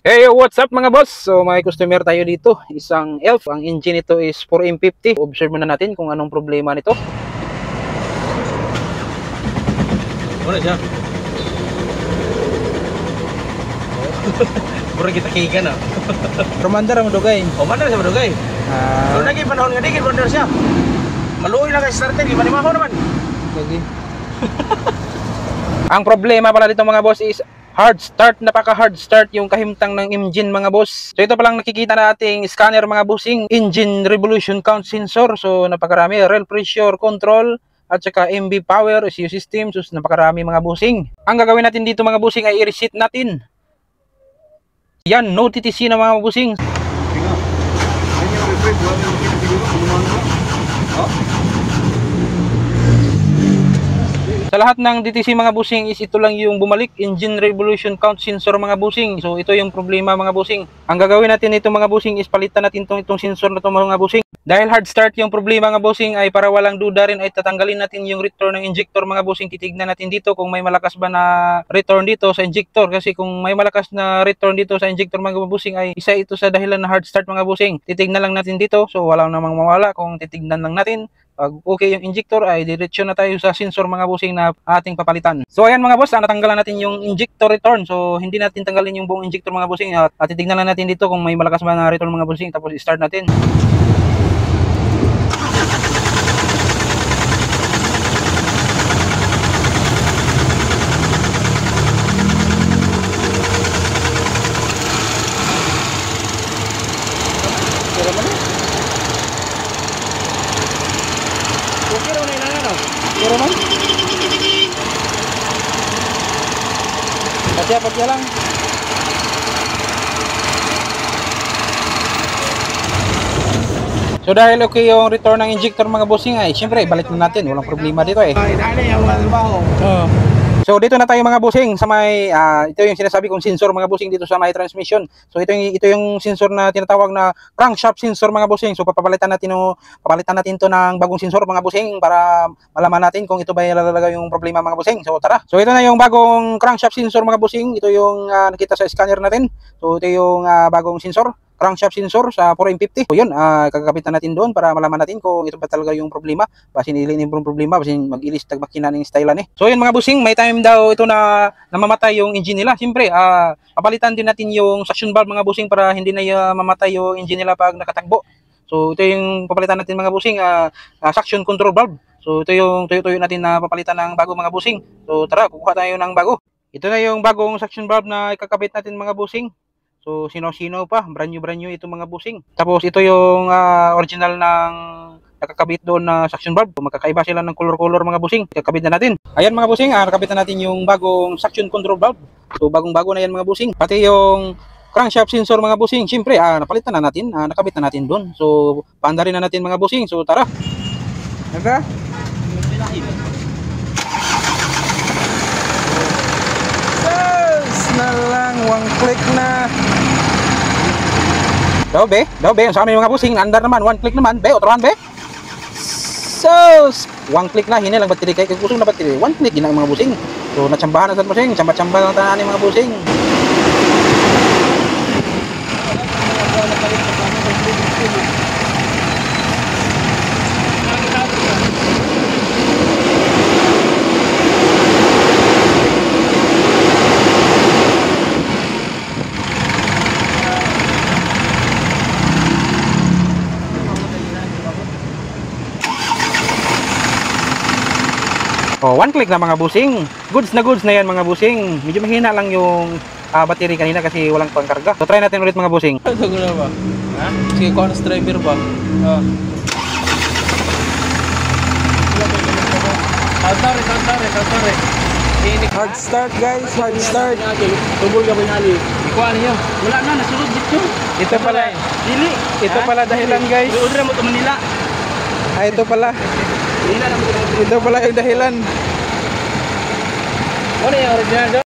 Hey, what's up mga boss? So may customer tayo dito, isang Elf. Ang engine nito is 4M50. Observe muna natin kung anong problema nito. Wala siya. Pura kita kikan ah. Romanda ra madugay. O man na sa madugay. So lagi panahon nga digit bandar siya. Maluoy na kay starter di manimaho naman. Lagi. Ang problema pala dito mga boss is hard start, napaka-hard start yung kahimtang ng engine mga boss. So ito palang nakikita nating scanner mga bossing, engine revolution count sensor. So napakarami, rail pressure control at saka MB power, ECU system. So napakarami mga bossing. Ang gagawin natin dito mga bossing ay i-reset natin. Yan, no TTC na mga bossing. Sa lahat ng DTC mga busing is ito lang yung bumalik, engine revolution count sensor mga busing. So ito yung problema mga busing. Ang gagawin natin nito mga busing is palitan natin itong sensor na ito mga busing. Dahil hard start yung problema mga busing ay para walang duda rin ay tatanggalin natin yung return ng injector mga busing. Titignan natin dito kung may malakas ba na return dito sa injector. Kasi kung may malakas na return dito sa injector mga busing ay isa ito sa dahilan na hard start mga busing. Titignan lang natin dito. So walang namang mawala kung titignan lang natin. Pag okay yung injector ay diretso na tayo sa sensor mga busing na ating papalitan. So ayan mga boss, natanggalan natin yung injector return. So hindi natin tanggalin yung buong injector mga busing at titignan lang natin dito kung may malakas ba na return mga busing. Tapos start natin. Okay raw na ilangan oh. Pero man. Patya lang. So dahil okay yung return ng injector mga bossing ay syempre balik na natin, walang problema dito eh. Ay dali ang trabaho. So dito na tayo mga bossing sa may ito yung sinasabi kong sensor mga bossing dito sa may transmission. So ito yung sensor na tinatawag na crankshaft sensor mga bossing. So papalitan natin to ng bagong sensor mga bossing para malaman natin kung ito ba talaga yung problema mga bossing. So tara. So ito na yung bagong crankshaft sensor mga bossing. Ito yung nakita sa scanner natin. So ito yung bagong sensor, crankshaft sensor sa 4M50. So yun, kakapitan natin doon para malaman natin kung ito ba talaga yung problema. Basin ilin yung problema, basin mag-ilis tag makina ng stylan eh. So yun mga bossing, may time daw ito na namamatay yung engine nila. Siyempre, papalitan din natin yung suction valve mga bossing para hindi na mamatay yung engine nila pag nakatagbo. So ito yung papalitan natin mga bossing, suction control valve. So ito yung tuyo-tuyo natin na papalitan ng bago mga bossing. So tara, kukuha tayo ng bago. Ito na yung bagong suction valve na ikakabit natin mga bossing. So sino-sino pa, brand new ito mga busing. Tapos ito yung original ng nakakabit doon na suction valve. Magkakaiba sila ng color mga busing. Kakabit na natin. Ayan mga busing, nakabit na natin yung bagong suction control valve. So bagong-bago na yan mga busing. Pati yung crankshaft sensor mga busing. Siyempre, napalitan na natin, nakabit na natin doon. So paanda rin na natin mga busing. So tara. Naga? Na lang, one click na. Daw be, sa amin mga busing, andar naman, one click naman, be, otrohan be. So, one click na, hini lang battery kay kusog na battery, one click gina mga busing. So, natsambahan na sa busing, tsamba-tsamba lang tanan ni mga busing. Oh, one click na mga busing. Goods na yan mga busing. Medyo mahina lang yung battery kanina kasi walang pangkarga. So try natin ulit mga busing. Ito na ba? Ha? Sige, honest driver ba? Tantare. Hard start guys, hard start. Tubol ka ba nali? Ikuha niyo. Wala na, nasulod dito. Ito pala. Dili. Ito pala dahilan guys. Order mo to Manila. Ito pala. Manila na mo. Ito pala yung dahilan. Ano yung original?